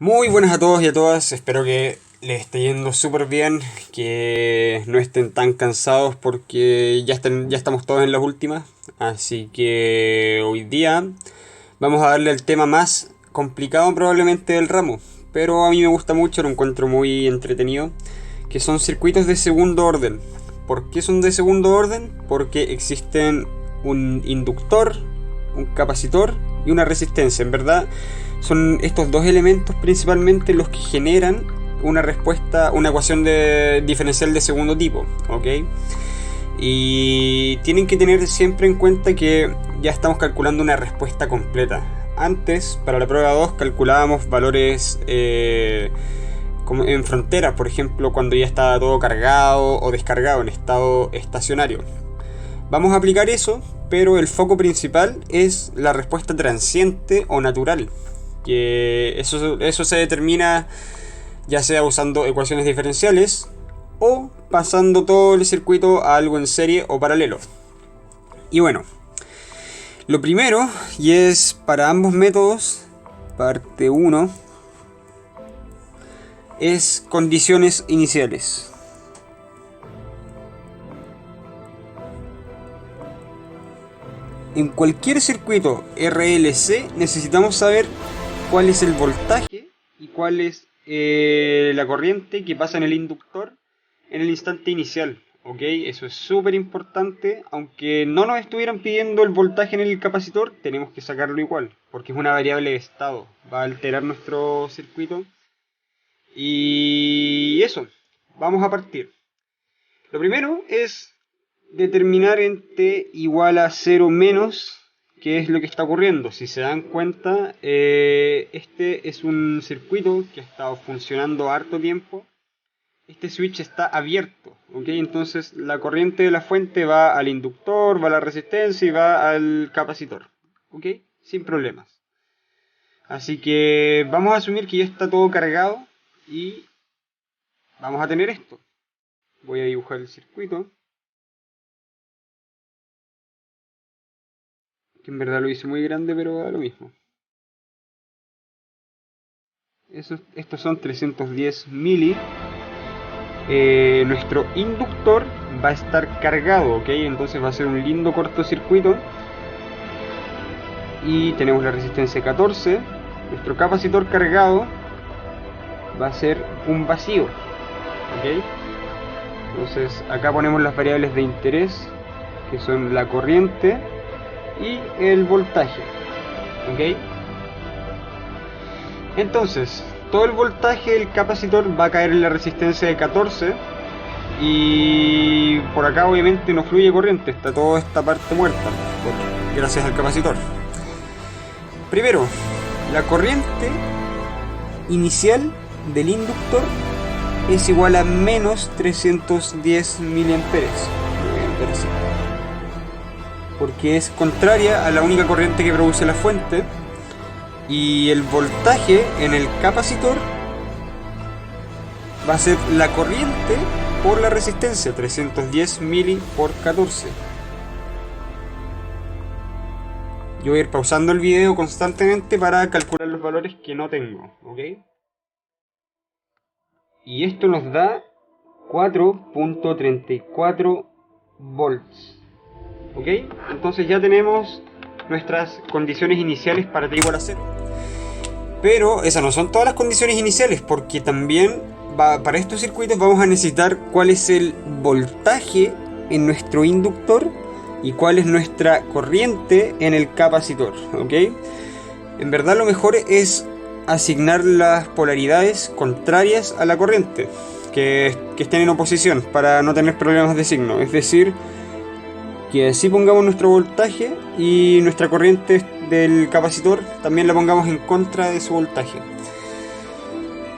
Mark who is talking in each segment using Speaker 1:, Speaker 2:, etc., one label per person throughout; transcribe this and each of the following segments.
Speaker 1: Muy buenas a todos y a todas, espero que les esté yendo súper bien, que no estén tan cansados porque ya estamos todos en las últimas, así que hoy día vamos a darle el tema más complicado probablemente del ramo, pero a mí me gusta mucho, lo encuentro muy entretenido, que son circuitos de segundo orden. ¿Por qué son de segundo orden? Porque existen un inductor, un capacitor y una resistencia. En verdad, son estos dos elementos principalmente los que generan una respuesta, una ecuación de diferencial de segundo tipo, ¿ok? Y tienen que tener siempre en cuenta que ya estamos calculando una respuesta completa. Antes, para la prueba 2, calculábamos valores como en fronteras, por ejemplo, cuando ya estaba todo cargado o descargado en estado estacionario. Vamos a aplicar eso, pero el foco principal es la respuesta transiente o natural, que eso se determina ya sea usando ecuaciones diferenciales o pasando todo el circuito a algo en serie o paralelo. Y bueno, lo primero, y es para ambos métodos, parte 1, es condiciones iniciales. En cualquier circuito RLC necesitamos saber cuál es el voltaje y cuál es la corriente que pasa en el inductor en el instante inicial. ¿Ok? Eso es súper importante. Aunque no nos estuvieran pidiendo el voltaje en el capacitor, tenemos que sacarlo igual, porque es una variable de estado. Va a alterar nuestro circuito. Y eso, vamos a partir. Lo primero es determinar en t igual a 0 menos qué es lo que está ocurriendo. Si se dan cuenta, este es un circuito que ha estado funcionando harto tiempo. Este switch está abierto, ¿ok? Entonces la corriente de la fuente va al inductor, va a la resistencia y va al capacitor, ¿ok? Sin problemas. Así que vamos a asumir que ya está todo cargado y vamos a tener esto. Voy a dibujar el circuito, que en verdad lo hice muy grande, pero da lo mismo. Estos son 310 mili. Nuestro inductor va a estar cargado, ¿ok? Entonces va a ser un lindo cortocircuito. Y tenemos la resistencia 14. Nuestro capacitor cargado va a ser un vacío, ¿ok? Entonces acá ponemos las variables de interés, que son la corriente y el voltaje, ¿ok? Entonces, todo el voltaje del capacitor va a caer en la resistencia de 14 y por acá obviamente no fluye corriente, está toda esta parte muerta, gracias al capacitor. Primero, la corriente inicial del inductor es igual a menos 310 miliamperes, porque es contraria a la única corriente que produce la fuente. Y el voltaje en el capacitor va a ser la corriente por la resistencia, 310 mili por 14. Yo voy a ir pausando el video constantemente para calcular los valores que no tengo, ¿ok? Y esto nos da 4.34 volts, ¿ok? Entonces ya tenemos nuestras condiciones iniciales para t igual a 0. Pero esas no son todas las condiciones iniciales, porque también para estos circuitos vamos a necesitar cuál es el voltaje en nuestro inductor y cuál es nuestra corriente en el capacitor, ¿ok? En verdad lo mejor es asignar las polaridades contrarias a la corriente, que estén en oposición para no tener problemas de signo. Es decir, que así pongamos nuestro voltaje y nuestra corriente del capacitor también la pongamos en contra de su voltaje.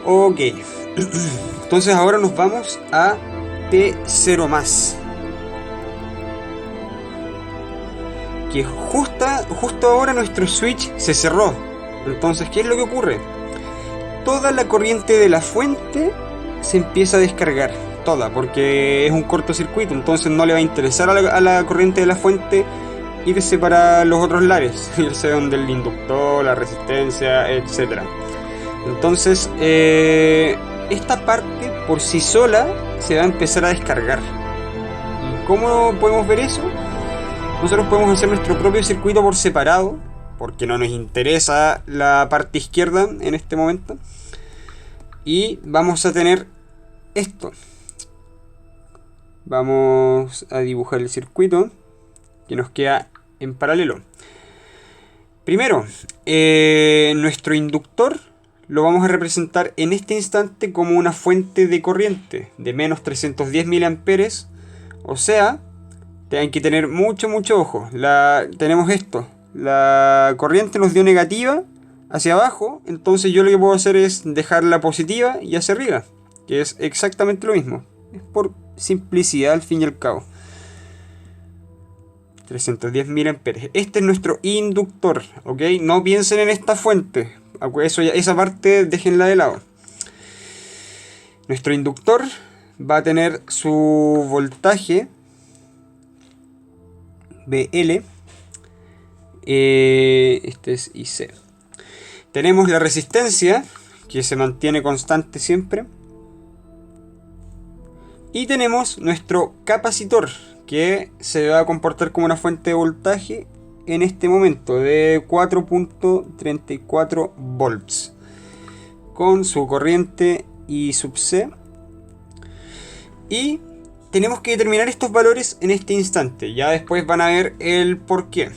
Speaker 1: Ok, entonces ahora nos vamos a T0 más, que justo ahora nuestro switch se cerró. Entonces, ¿qué es lo que ocurre? Toda la corriente de la fuente se empieza a descargar, toda, porque es un cortocircuito, entonces no le va a interesar a la corriente de la fuente irse para los otros lares, irse donde el inductor, la resistencia, etc. Entonces, esta parte por sí sola se va a empezar a descargar. ¿Y cómo podemos ver eso? Nosotros podemos hacer nuestro propio circuito por separado, porque no nos interesa la parte izquierda en este momento. Y vamos a tener esto. Vamos a dibujar el circuito que nos queda en paralelo. Primero, nuestro inductor lo vamos a representar en este instante como una fuente de corriente de menos 310 mA. O sea, hay que tener mucho ojo. Tenemos esto. La corriente nos dio negativa hacia abajo. Entonces yo lo que puedo hacer es dejarla positiva y hacia arriba, que es exactamente lo mismo. Es por simplicidad al fin y al cabo. 310 mA. Este es nuestro inductor, ¿ok? No piensen en esta fuente. Esa parte déjenla de lado. Nuestro inductor va a tener su voltaje BL. Este es IC. Tenemos la resistencia, que se mantiene constante siempre. Y tenemos nuestro capacitor, que se va a comportar como una fuente de voltaje en este momento de 4.34 volts. Con su corriente I sub C. Y tenemos que determinar estos valores en este instante. Ya después van a ver el por qué.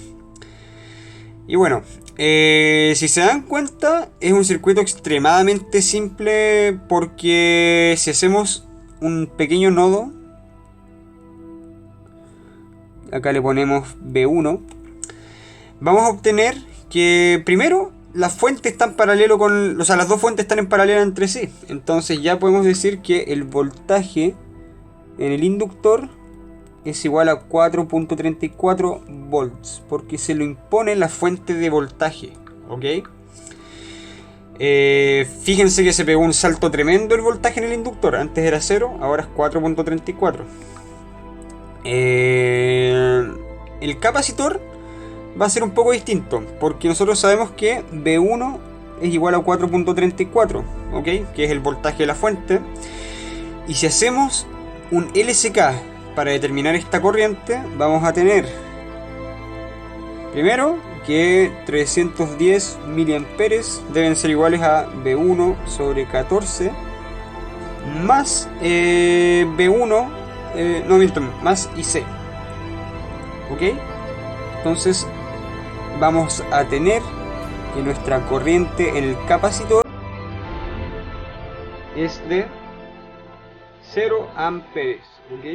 Speaker 1: Y bueno, si se dan cuenta, es un circuito extremadamente simple, porque si hacemos un pequeño nodo, acá le ponemos B1, vamos a obtener que primero las fuentes están paralelo con, o sea, las dos fuentes están en paralelo entre sí. Entonces ya podemos decir que el voltaje en el inductor es igual a 4.34 volts, porque se lo impone la fuente de voltaje, ¿ok? Fíjense que se pegó un salto tremendo el voltaje en el inductor. Antes era 0, ahora es 4.34. El capacitor va a ser un poco distinto, porque nosotros sabemos que B1 es igual a 4.34, ¿ok? Que es el voltaje de la fuente. Y si hacemos un LSK para determinar esta corriente, vamos a tener primero que 310 mA deben ser iguales a B1 sobre 14 más B1, más IC, ¿ok? Entonces vamos a tener que nuestra corriente en el capacitor es de 0 amperes, ¿ok?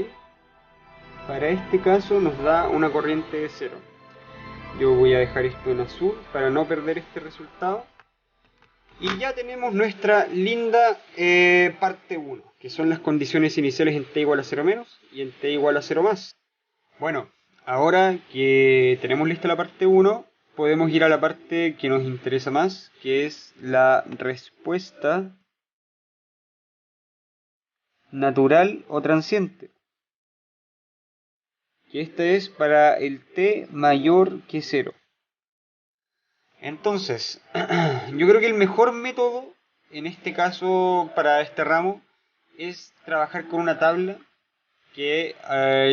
Speaker 1: Para este caso nos da una corriente de 0. Yo voy a dejar esto en azul para no perder este resultado. Y ya tenemos nuestra linda parte 1, que son las condiciones iniciales en t igual a 0 menos y en t igual a 0 más. Bueno, ahora que tenemos lista la parte 1, podemos ir a la parte que nos interesa más, que es la respuesta natural o transiente. Que esta es para el t mayor que 0. Entonces, yo creo que el mejor método en este caso para este ramo es trabajar con una tabla que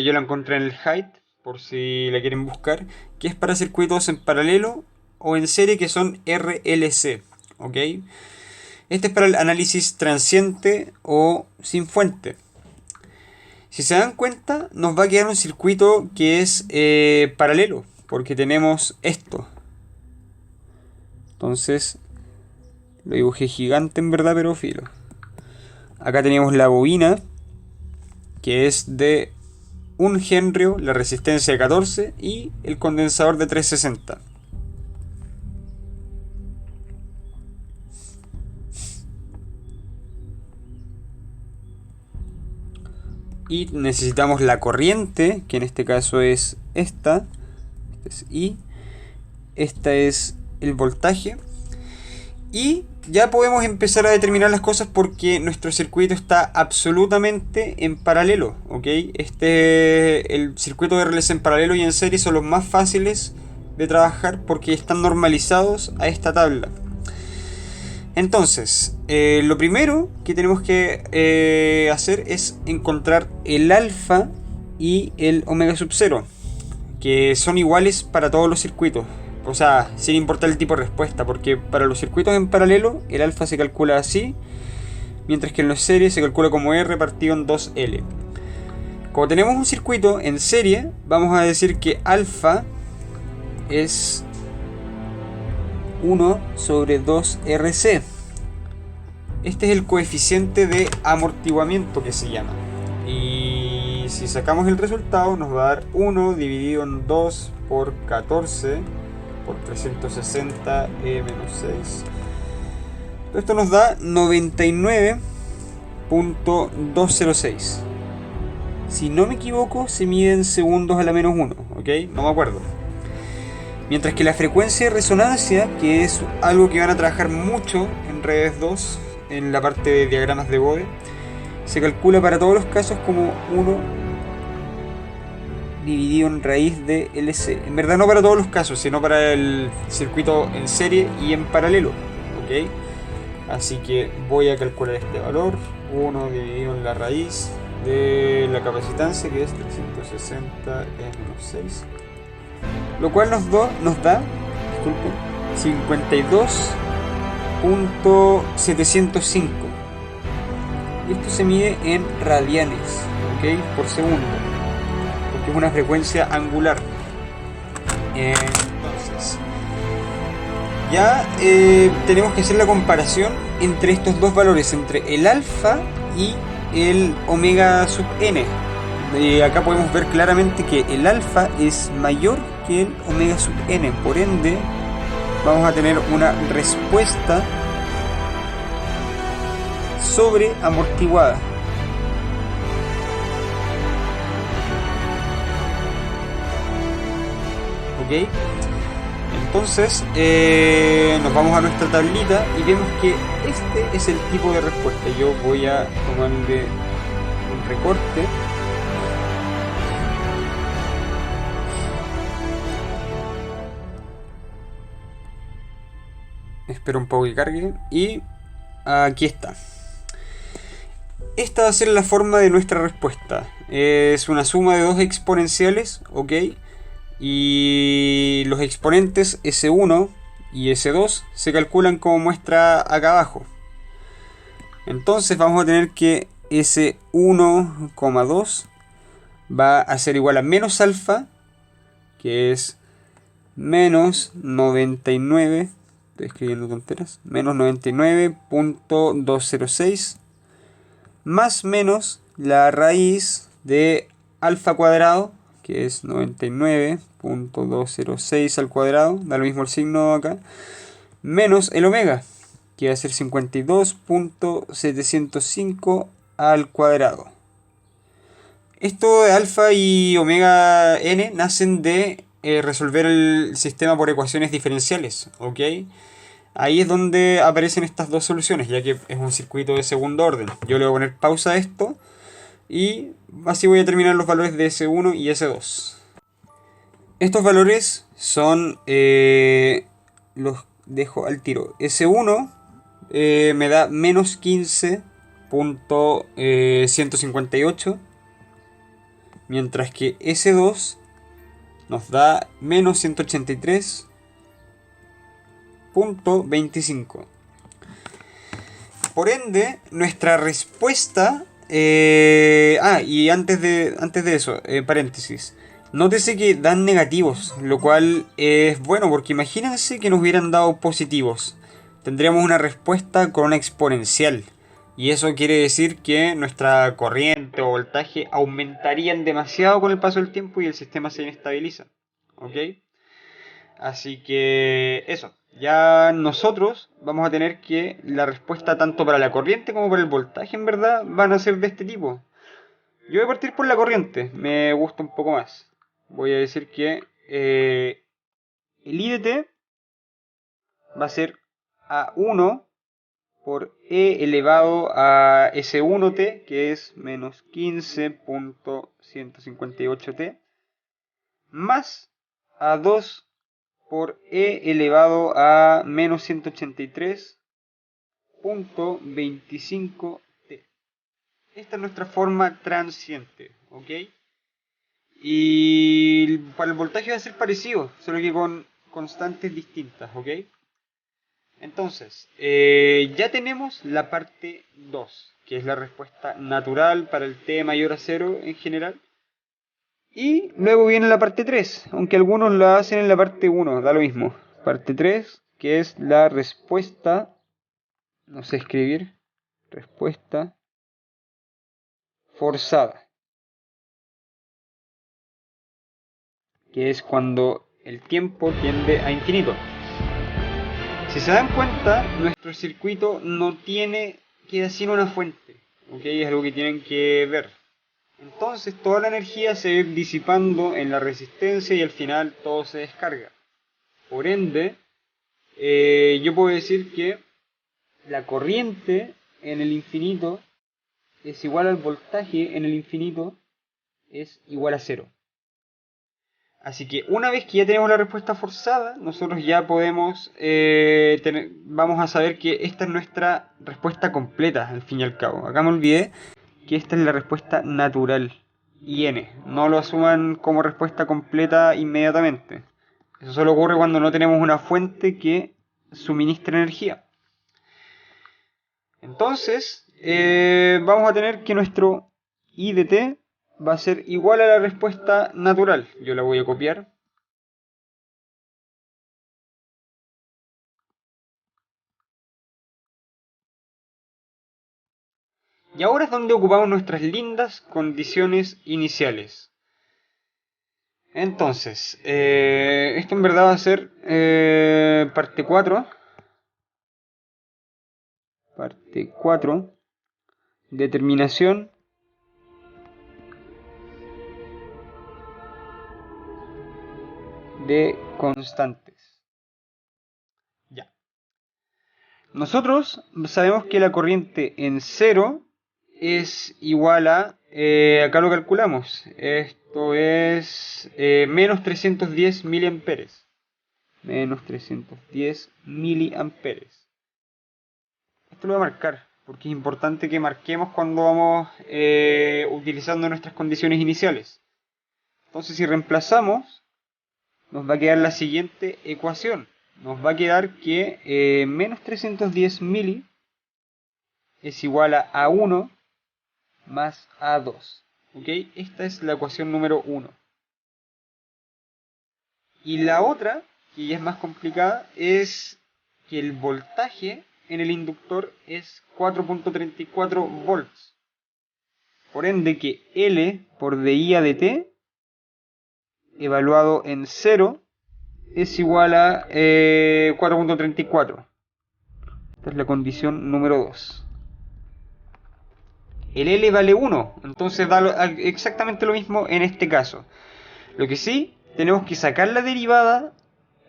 Speaker 1: yo la encontré en el Height, por si la quieren buscar, que es para circuitos en paralelo o en serie, que son RLC, ¿ok? Este es para el análisis transiente o sin fuente. Si se dan cuenta, nos va a quedar un circuito que es paralelo, porque tenemos esto. Entonces, lo dibujé gigante en verdad, pero filo. Acá teníamos la bobina, que es de 1 Henry, la resistencia de 14 y el condensador de 360. Y necesitamos la corriente, que en este caso es esta. Este es I. Esta es el voltaje. Y ya podemos empezar a determinar las cosas porque nuestro circuito está absolutamente en paralelo, ¿ok? El circuito de RLC en paralelo y en serie son los más fáciles de trabajar porque están normalizados a esta tabla. Entonces, lo primero que tenemos que hacer es encontrar el alfa y el omega sub 0, que son iguales para todos los circuitos. O sea, sin importar el tipo de respuesta, porque para los circuitos en paralelo el alfa se calcula así, mientras que en los series se calcula como R partido en 2L. Como tenemos un circuito en serie, vamos a decir que alfa es 1 sobre 2RC. Este es el coeficiente de amortiguamiento que se llama. Y si sacamos el resultado nos va a dar 1 dividido en 2 por 14 por 360 menos 6. Esto nos da 99.206. Si no me equivoco, se mide en segundos a la menos 1, ¿ok? No me acuerdo. Mientras que la frecuencia de resonancia, que es algo que van a trabajar mucho en redes 2, en la parte de diagramas de Bode, se calcula para todos los casos como 1 dividido en raíz de LC. En verdad no para todos los casos, sino para el circuito en serie y en paralelo, ¿ok? Así que voy a calcular este valor, 1 dividido en la raíz de la capacitancia, que es 360 menos 6, lo cual nos da, disculpen, 52.705. Y esto se mide en radianes, ¿ok? Por segundo, porque es una frecuencia angular. Entonces, ya tenemos que hacer la comparación entre estos dos valores, entre el alfa y el omega sub n. Acá podemos ver claramente que el alfa es mayor que el omega sub n, por ende vamos a tener una respuesta sobre amortiguada. ¿Ok? Entonces nos vamos a nuestra tablita y vemos que este es el tipo de respuesta. Yo voy a tomarle un recorte. Espero un poco que cargue. Y aquí está. Esta va a ser la forma de nuestra respuesta. Es una suma de dos exponenciales, ¿ok? Y los exponentes S1 y S2 se calculan como muestra acá abajo. Entonces vamos a tener que S1,2 va a ser igual a menos alfa, que es menos 99, estoy escribiendo tonteras, menos 99.206, más menos la raíz de alfa cuadrado, que es 99.206 al cuadrado, da lo mismo el signo acá, menos el omega, que va a ser 52.705 al cuadrado. Esto de alfa y omega n nacen de resolver el sistema por ecuaciones diferenciales, ¿ok? Ahí es donde aparecen estas dos soluciones, ya que es un circuito de segundo orden. Yo le voy a poner pausa a esto y así voy a terminar los valores de S1 y S2. Estos valores son, los dejo al tiro. S1 me da menos 15.158, mientras que S2 nos da menos 183.25. Por ende, nuestra respuesta... y antes de eso, paréntesis. Nótese que dan negativos, lo cual es bueno, porque imagínense que nos hubieran dado positivos. Tendríamos una respuesta con una exponencial. Y eso quiere decir que nuestra corriente o voltaje aumentarían demasiado con el paso del tiempo y el sistema se inestabiliza. ¿Ok? Así que eso. Ya nosotros vamos a tener que la respuesta tanto para la corriente como para el voltaje en verdad van a ser de este tipo. Yo voy a partir por la corriente, me gusta un poco más. Voy a decir que el IDT va a ser A1 por E elevado a S1T, que es menos 15.158T, más A2 por E elevado a menos 183 0.25T. Esta es nuestra forma transiente, ¿ok? Y para el voltaje va a ser parecido, solo que con constantes distintas, ¿ok? Entonces, ya tenemos la parte 2, que es la respuesta natural para el T mayor a 0 en general. Y luego viene la parte 3, aunque algunos la hacen en la parte 1, da lo mismo. Parte 3, que es la respuesta, no sé escribir, respuesta forzada, que es cuando el tiempo tiende a infinito. Si se dan cuenta, nuestro circuito no queda sin una fuente, ¿ok? Es algo que tienen que ver. Entonces toda la energía se va disipando en la resistencia y al final todo se descarga. Por ende, yo puedo decir que la corriente en el infinito es igual al voltaje en el infinito es igual a 0. Así que una vez que ya tenemos la respuesta forzada, nosotros ya podemos, vamos a saber que esta es nuestra respuesta completa, al fin y al cabo. Acá me olvidé que esta es la respuesta natural, IN. No lo asuman como respuesta completa inmediatamente. Eso solo ocurre cuando no tenemos una fuente que suministre energía. Entonces, vamos a tener que nuestro I de t va a ser igual a la respuesta natural. Yo la voy a copiar. Y ahora es donde ocupamos nuestras lindas condiciones iniciales. Entonces, esto en verdad va a ser parte 4. Parte 4. Determinación de constantes. Ya. Nosotros sabemos que la corriente en 0 es igual a, acá lo calculamos, esto es menos 310 miliamperes. Menos 310 miliamperes. Esto lo voy a marcar, porque es importante que marquemos cuando vamos utilizando nuestras condiciones iniciales. Entonces si reemplazamos, nos va a quedar la siguiente ecuación. Nos va a quedar que menos 310 mili es igual a A1 más A2. ¿Ok? Esta es la ecuación número 1. Y la otra, que ya es más complicada, es que el voltaje en el inductor es 4.34 volts. Por ende que L por dI a dt, evaluado en 0, es igual a 4.34. Esta es la condición número 2. El L vale 1, entonces da exactamente lo mismo en este caso. Lo que sí, tenemos que sacar la derivada,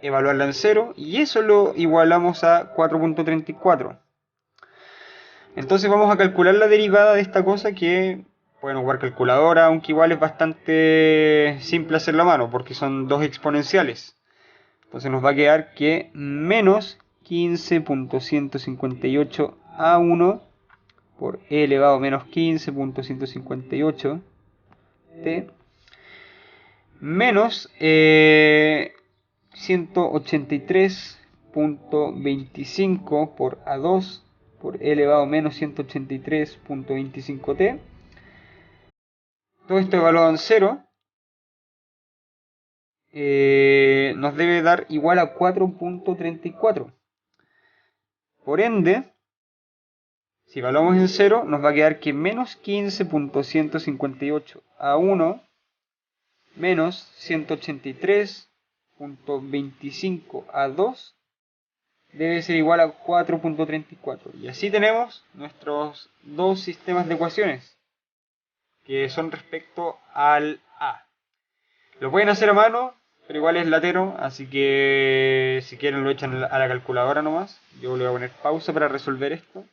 Speaker 1: evaluarla en 0, y eso lo igualamos a 4.34. Entonces vamos a calcular la derivada de esta cosa, que pueden jugar calculadora, aunque igual es bastante simple hacerlo a mano, porque son dos exponenciales. Entonces nos va a quedar que menos 15.158 A1 por e elevado a menos 15.158 t menos 183.25 por A2 por e elevado a menos 183.25 t. Todo esto evaluado en 0 nos debe dar igual a 4.34. Por ende, si evaluamos en 0, nos va a quedar que menos 15.158 a 1 menos 183.25 a 2 debe ser igual a 4.34. Y así tenemos nuestros dos sistemas de ecuaciones, que son respecto al A. Lo pueden hacer a mano, pero igual es latero, así que si quieren lo echan a la calculadora nomás. Yo le voy a poner pausa para resolver esto.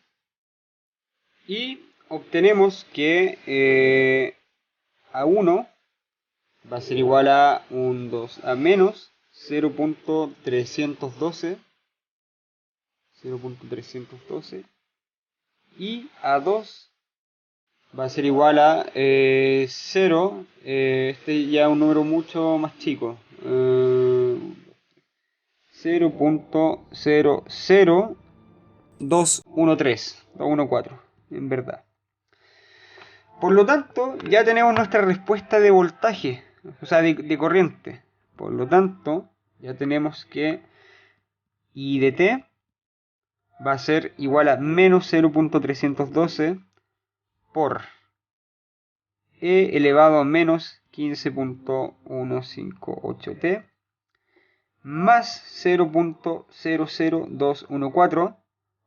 Speaker 1: Y obtenemos que A1 va a ser igual a a menos 0.312 y A2 va a ser igual a 0. Este ya es un número mucho más chico. 0.00213 en verdad. Por lo tanto, ya tenemos nuestra respuesta de voltaje, o sea, de corriente. Por lo tanto, ya tenemos que I de t va a ser igual a menos 0.312 por e elevado a menos 15.158t más 0.00214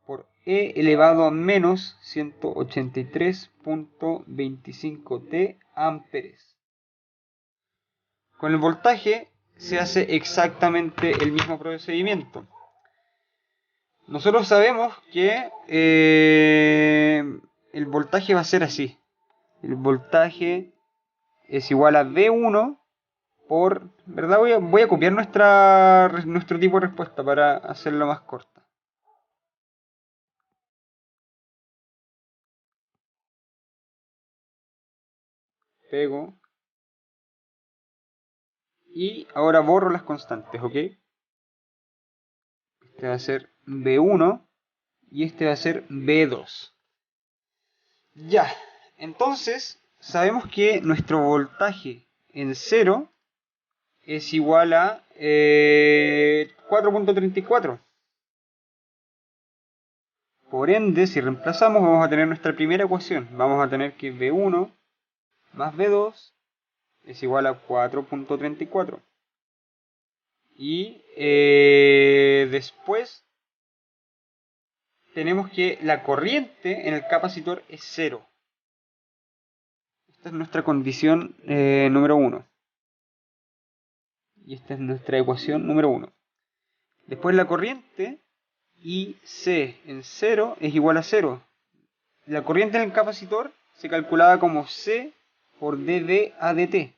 Speaker 1: por e elevado a menos 183.25t amperes. Con el voltaje se hace exactamente el mismo procedimiento. Nosotros sabemos que el voltaje va a ser así. El voltaje es igual a V1 por... ¿Verdad? Voy a copiar nuestro tipo de respuesta para hacerlo más corta. Pego. Y ahora borro las constantes, ¿ok? Este va a ser V1 y este va a ser V2. Ya, entonces sabemos que nuestro voltaje en 0 es igual a 4.34. Por ende, si reemplazamos, vamos a tener nuestra primera ecuación. Vamos a tener que V1 más V2 es igual a 4.34. Y después tenemos que la corriente en el capacitor es 0. Esta es nuestra condición número 1. Y esta es nuestra ecuación número 1. Después la corriente IC en 0 es igual a 0. La corriente en el capacitor se calculaba como C por dV a dt.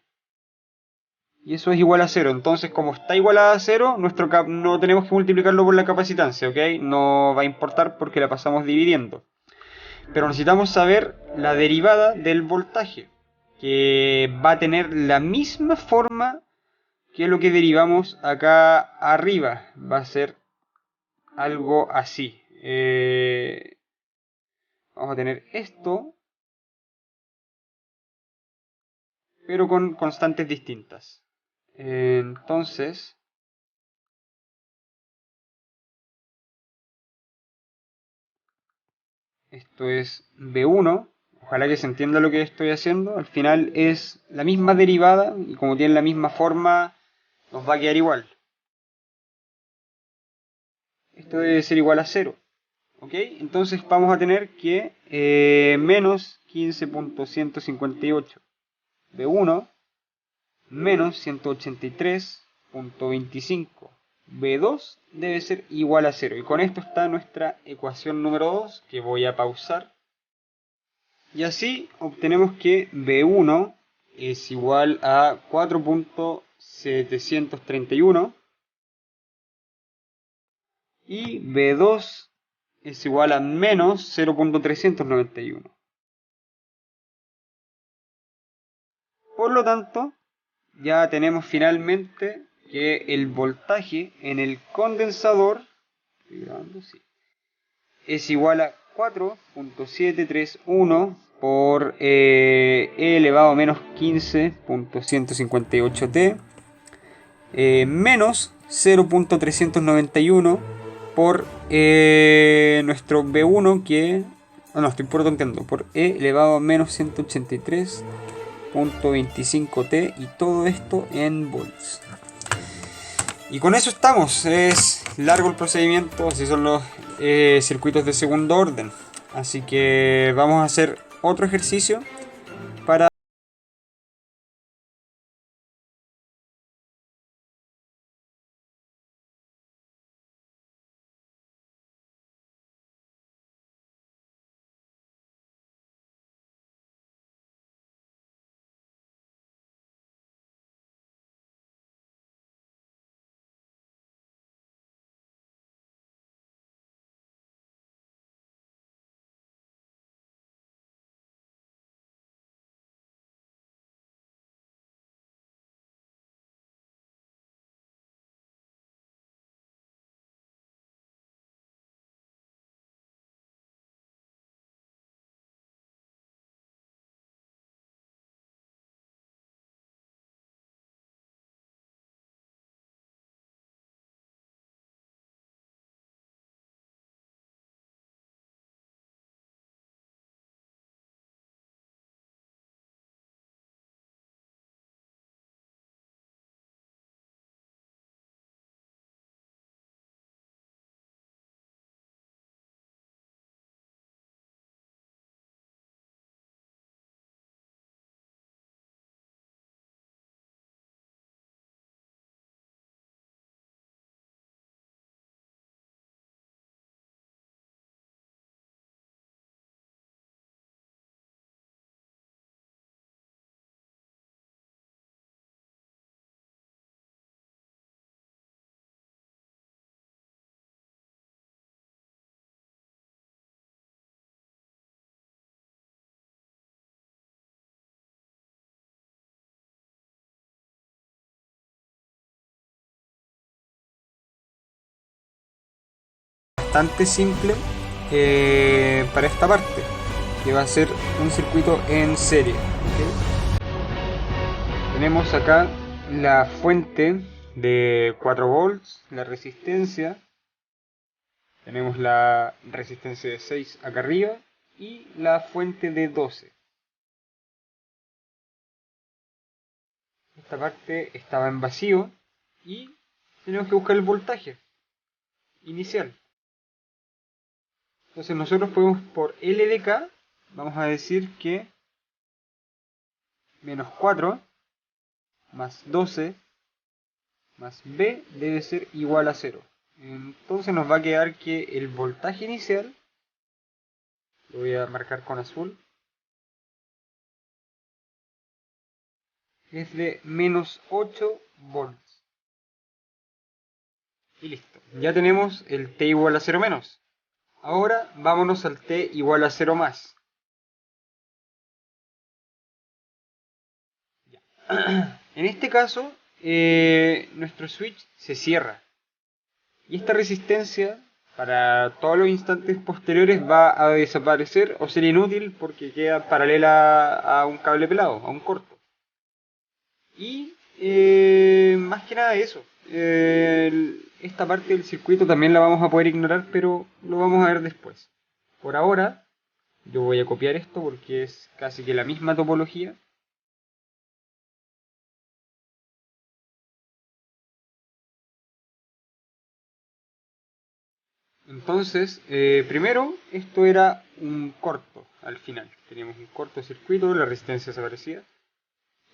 Speaker 1: Y eso es igual a 0. Entonces, como está igual a 0, no tenemos que multiplicarlo por la capacitancia, ¿ok? No va a importar porque la pasamos dividiendo. Pero necesitamos saber la derivada del voltaje, que va a tener la misma forma que lo que derivamos acá arriba. Va a ser algo así. Vamos a tener esto, pero con constantes distintas. Entonces, esto es V1. Ojalá que se entienda lo que estoy haciendo. Al final es la misma derivada y como tiene la misma forma, nos va a quedar igual. Esto debe ser igual a 0. ¿Ok? Entonces vamos a tener que menos 15.158 V1 menos 183.25 V2 debe ser igual a 0. Y con esto está nuestra ecuación número 2, que voy a pausar. Y así obtenemos que V1 es igual a 4.731 y V2 es igual a menos 0.391. Por lo tanto, ya tenemos finalmente que el voltaje en el condensador es igual a 4.731 por e elevado a menos 15.158t menos 0.391 por nuestro B1 que... no, estoy por tonteando. Por e elevado a menos 183.25t y todo esto en volts. Y con eso estamos. Es largo el procedimiento, así son los circuitos de segundo orden. Así que vamos a hacer otro ejercicio para bastante simple para esta parte, que va a ser un circuito en serie. ¿Okay? Tenemos acá la fuente de 4 volts, la resistencia. Tenemos la resistencia de 6 acá arriba y la fuente de 12. Esta parte estaba en vacío y tenemos que buscar el voltaje inicial. Entonces nosotros podemos por L de K, vamos a decir que menos 4 más 12 más B debe ser igual a 0. Entonces nos va a quedar que el voltaje inicial, lo voy a marcar con azul, es de menos 8 volts. Y listo. Ya tenemos el T igual a 0 menos. Ahora vámonos al T igual a 0 más. En este caso, nuestro switch se cierra. Y esta resistencia, para todos los instantes posteriores, va a desaparecer o ser inútil porque queda paralela a un cable pelado, a un corto. Y más que nada eso. Esta parte del circuito también la vamos a poder ignorar, pero lo vamos a ver después. Por ahora, yo voy a copiar esto porque es casi que la misma topología. Entonces, primero, esto era un corto al final. Teníamos un cortocircuito, la resistencia desaparecía.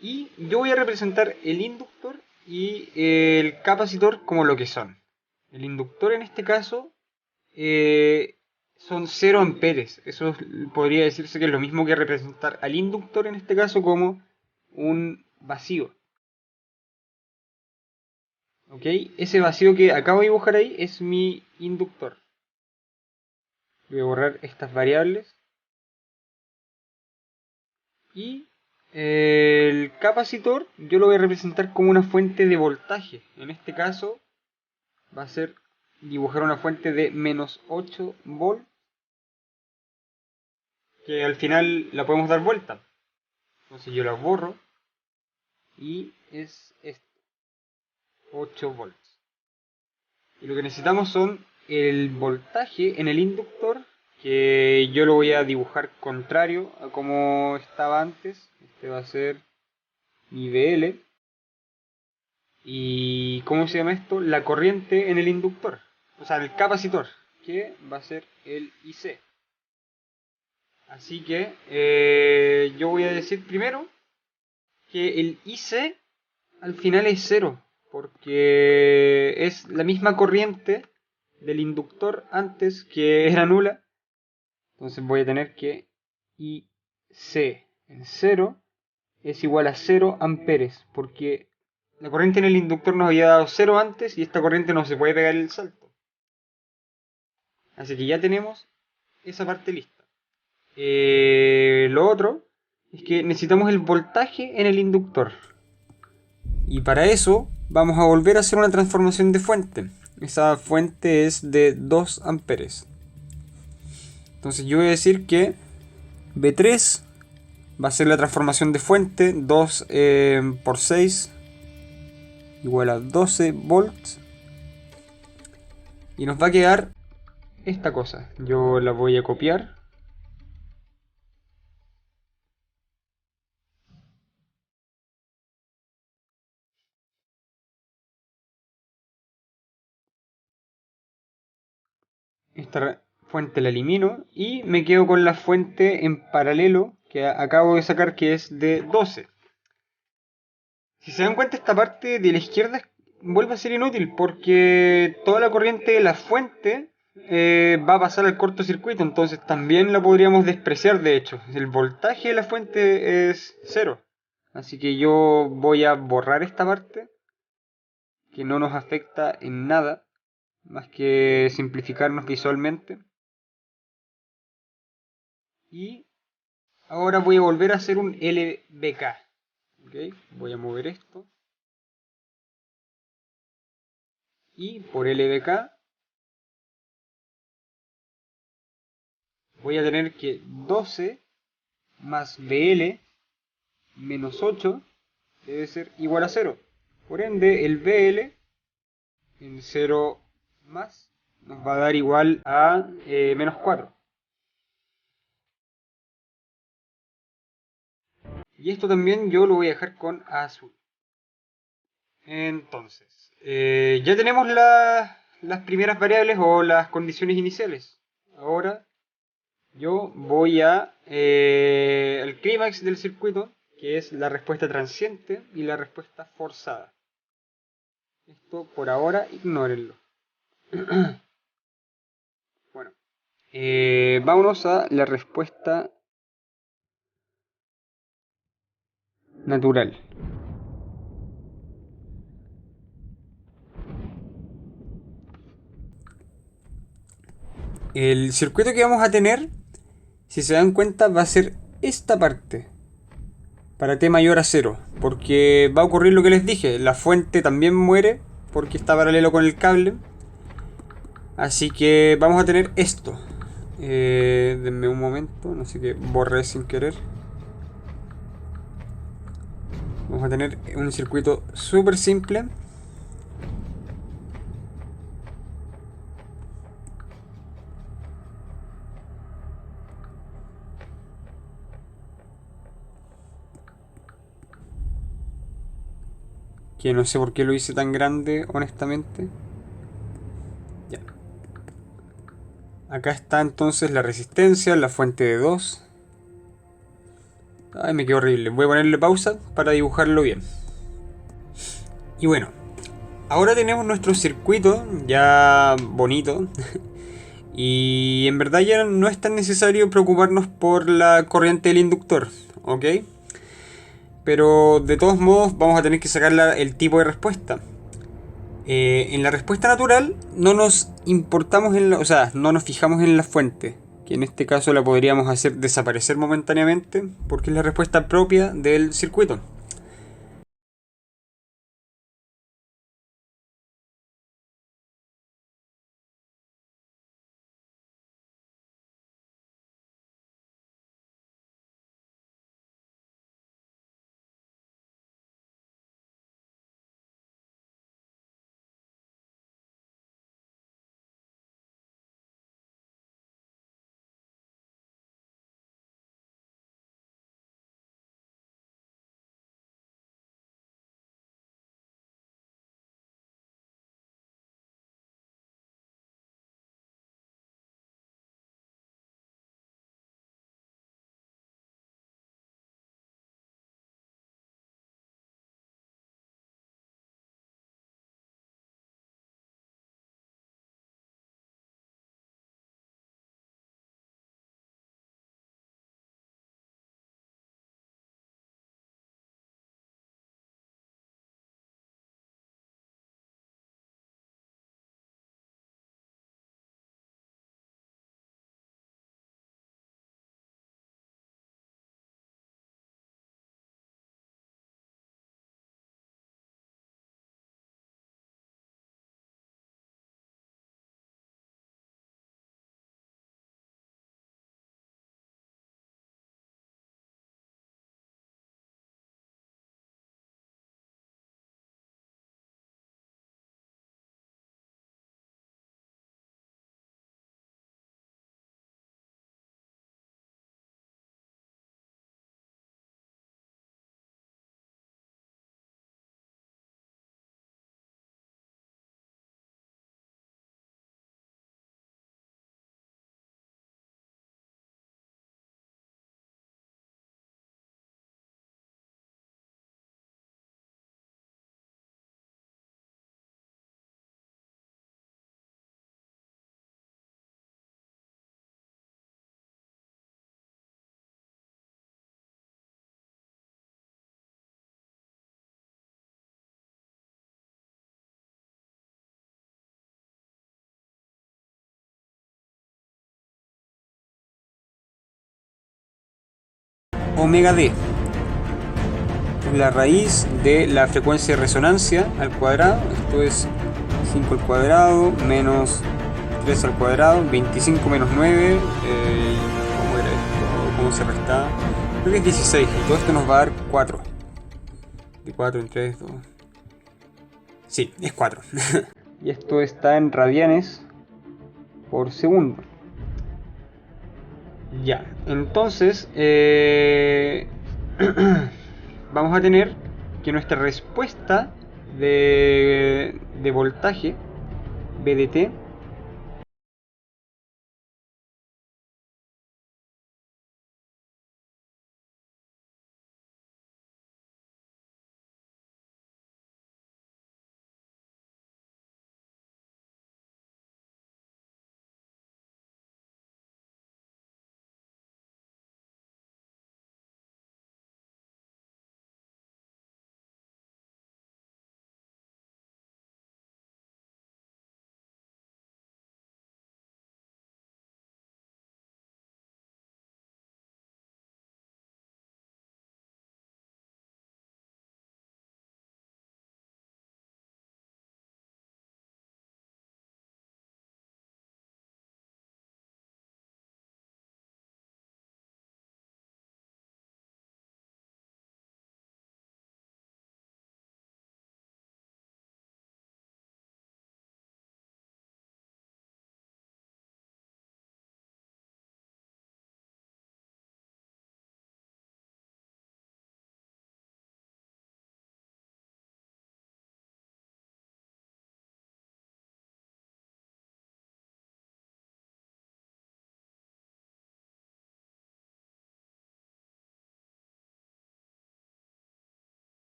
Speaker 1: Y yo voy a representar el inductor y el capacitor como lo que son. El inductor en este caso son 0 amperes. Eso podría decirse que es lo mismo que representar al inductor en este caso como un vacío. ¿Ok? Ese vacío que acabo de dibujar ahí es mi inductor. Voy a borrar estas variables. Y el capacitor yo lo voy a representar como una fuente de voltaje. En este caso va a ser dibujar una fuente de menos 8 volts, que al final la podemos dar vuelta. Entonces yo la borro y es esto, 8 volts. Y lo que necesitamos son el voltaje en el inductor, que yo lo voy a dibujar contrario a como estaba antes. Este va a ser mi VL. ¿Y cómo se llama esto? La corriente en el inductor, o sea, el capacitor, que va a ser el IC. Así que yo voy a decir primero que el IC al final es cero, porque es la misma corriente del inductor antes que era nula. Entonces voy a tener que IC en cero es igual a 0 amperes, porque la corriente en el inductor nos había dado 0 antes y esta corriente no se puede pegar el salto. Así que ya tenemos esa parte lista. Lo otro es que necesitamos el voltaje en el inductor. Y para eso vamos a volver a hacer una transformación de fuente. Esa fuente es de 2 amperes. Entonces yo voy a decir que B3 va a ser la transformación de fuente. 2 por 6 igual a 12 volts. Y nos va a quedar esta cosa. Yo la voy a copiar. Esta fuente la elimino y me quedo con la fuente en paralelo que acabo de sacar, que es de 12. Si se dan cuenta, esta parte de la izquierda vuelve a ser inútil porque toda la corriente de la fuente va a pasar al cortocircuito, entonces también la podríamos despreciar. De hecho, el voltaje de la fuente es cero. Así que yo voy a borrar esta parte que no nos afecta en nada más que simplificarnos visualmente. Y ahora voy a volver a hacer un LBK. ¿Okay? Voy a mover esto. Y por LBK voy a tener que 12 más BL menos 8 debe ser igual a 0. Por ende, el BL en 0 más nos va a dar igual a menos 4. Y esto también yo lo voy a dejar con azul. Entonces, ya tenemos las primeras variables o las condiciones iniciales. Ahora yo voy al clímax del circuito, que es la respuesta transiente y la respuesta forzada. Esto por ahora ignórenlo. Bueno, vámonos a la respuesta natural. El circuito que vamos a tener, si se dan cuenta, va a ser esta parte para t mayor a 0, porque va a ocurrir lo que les dije, la fuente también muere porque está paralelo con el cable, así que vamos a tener esto. Denme un momento, no sé qué borré sin querer. Vamos a tener un circuito súper simple. Que no sé por qué lo hice tan grande, honestamente. Ya. Acá está entonces la resistencia, la fuente de 2. Ay, me quedó horrible. Voy a ponerle pausa para dibujarlo bien. Y bueno, ahora tenemos nuestro circuito ya bonito. Y en verdad ya no es tan necesario preocuparnos por la corriente del inductor, ¿ok? Pero de todos modos vamos a tener que sacar el tipo de respuesta. En la respuesta natural no nos importamos o sea, no nos fijamos en la fuente, que en este caso la podríamos hacer desaparecer momentáneamente porque es la respuesta propia del circuito. Omega D es la raíz de la frecuencia de resonancia al cuadrado. Esto es 5 al cuadrado menos 3 al cuadrado, 25 menos 9, cómo se resta. Creo que es 16 y todo esto nos va a dar 4. De 4 en 3, 2. Sí, es 4. Y esto está en radianes por segundo. Ya, entonces vamos a tener que nuestra respuesta de voltaje VDT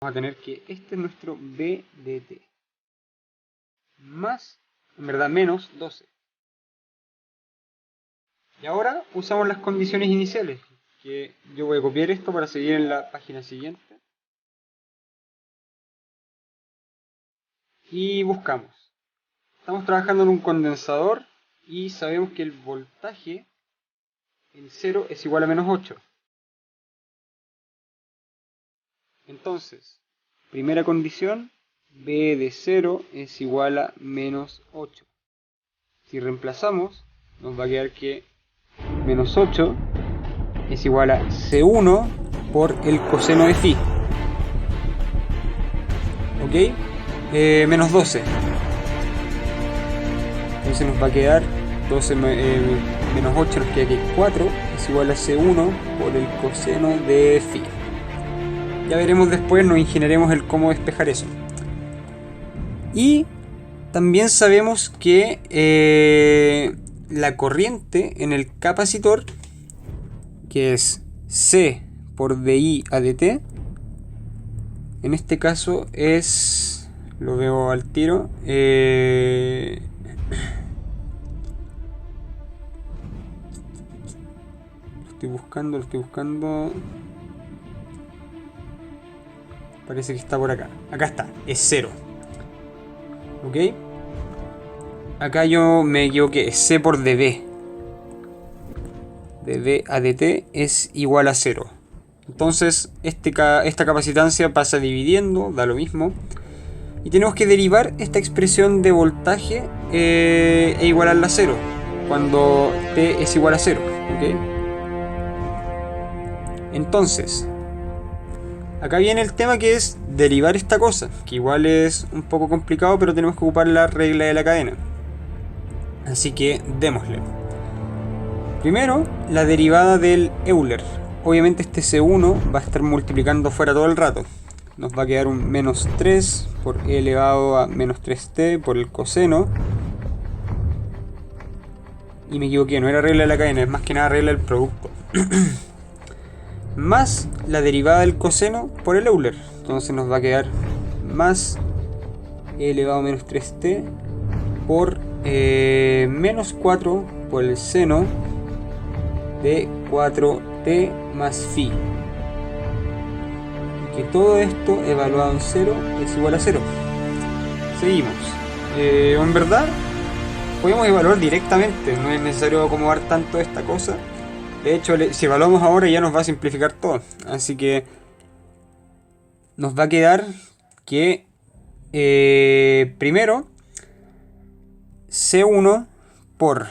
Speaker 1: vamos a tener que este es nuestro VDT más, en verdad, menos 12. Y ahora usamos las condiciones iniciales, que yo voy a copiar esto para seguir en la página siguiente. Y buscamos. Estamos trabajando en un condensador y sabemos que el voltaje en 0 es igual a menos 8. Entonces, primera condición, B de 0 es igual a menos 8. Si reemplazamos, nos va a quedar que menos 8 es igual a C1 por el coseno de phi. ¿Ok? Menos 12. Entonces nos va a quedar 12 menos 8, nos queda que 4 es igual a C1 por el coseno de phi. Ya veremos después, nos ingeniaremos el cómo despejar eso. Y también sabemos que la corriente en el capacitor, que es C por dI a dt, en este caso es, lo veo al tiro, lo estoy buscando. Parece que está por acá. Acá está, es 0. ¿Ok? Acá yo me equivoqué, es C por dB. dB a dt es igual a 0. Entonces esta capacitancia pasa dividiendo, da lo mismo. Y tenemos que derivar esta expresión de voltaje e igualarla a 0. Cuando T es igual a 0. ¿Ok? Entonces, acá viene el tema que es derivar esta cosa, que igual es un poco complicado, pero tenemos que ocupar la regla de la cadena. Así que démosle. Primero, la derivada del Euler. Obviamente este C1 va a estar multiplicando fuera todo el rato. Nos va a quedar un menos 3 por e elevado a menos 3t por el coseno. Y me equivoqué, no era regla de la cadena, es más que nada regla del producto. Más la derivada del coseno por el Euler. Entonces nos va a quedar más e elevado a menos 3t por menos 4 por el seno de 4t más phi. Y que todo esto evaluado en 0 es igual a 0. Seguimos. En verdad, podemos evaluar directamente, no es necesario acomodar tanto esta cosa. De hecho, si evaluamos ahora ya nos va a simplificar todo. Así que nos va a quedar que primero C1 por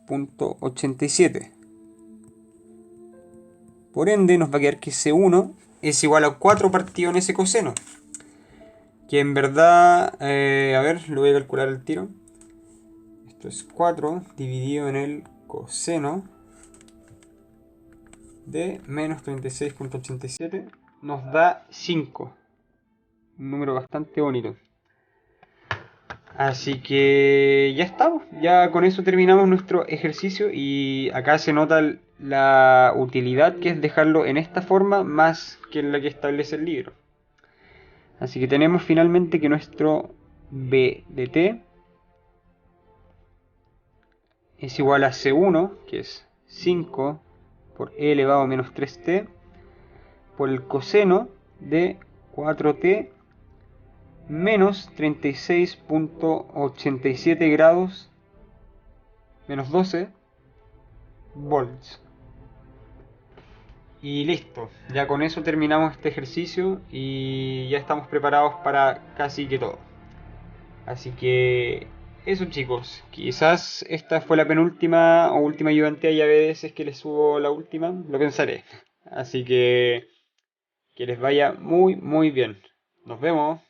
Speaker 1: .87. Por ende nos va a quedar que C1 es igual a 4 partido en ese coseno. Que en verdad, a ver, lo voy a calcular al tiro. Esto es 4 dividido en el coseno de menos 36.87. Nos da 5. Un número bastante bonito. Así que ya estamos, ya con eso terminamos nuestro ejercicio y acá se nota la utilidad que es dejarlo en esta forma más que en la que establece el libro. Así que tenemos finalmente que nuestro b de t es igual a C1, que es 5 por e elevado a menos 3t, por el coseno de 4t menos 36.87 grados menos 12 volts. Y listo, ya con eso terminamos este ejercicio y ya estamos preparados para casi que todo. Así que eso, chicos, quizás esta fue la penúltima o última ayudante, y a veces que les subo la última, lo pensaré. Así que les vaya muy muy bien. Nos vemos.